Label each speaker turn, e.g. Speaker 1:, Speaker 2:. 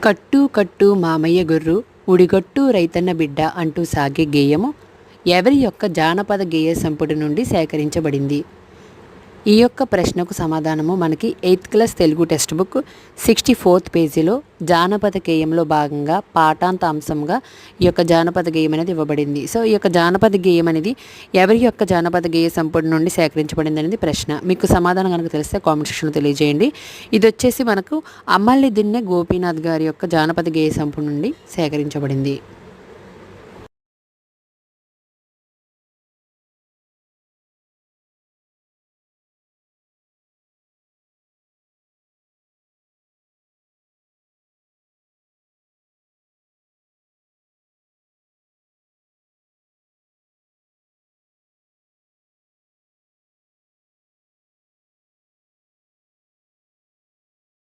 Speaker 1: కట్టు కట్టు మామయ్య గొర్రు ఉడిగొట్టు రైతన్న బిడ్డ అంటూ సాగే గేయము ఎవరి యొక్క జానపద గేయ సంపుటి నుండి సేకరించబడింది? ఈ యొక్క ప్రశ్నకు సమాధానము మనకి 8th class Telugu text book 64th పేజీలో జానపద గేయంలో భాగంగా పాఠాంత అంశంగా ఈ యొక్క జానపద గేయం అనేది ఇవ్వబడింది. సో ఈ యొక్క జానపద గేయం అనేది ఎవరి యొక్క జానపద గేయ సంపుటి నుండి సేకరించబడింది అనేది ప్రశ్న. మీకు సమాధానం కనుక తెలిస్తే కామెంట్ సెక్షన్లో తెలియజేయండి. ఇది వచ్చేసి మనకు అమ్మల్లి దిన్నె గోపీనాథ్ గారి యొక్క జానపద గేయ సంపుటి నుండి సేకరించబడింది.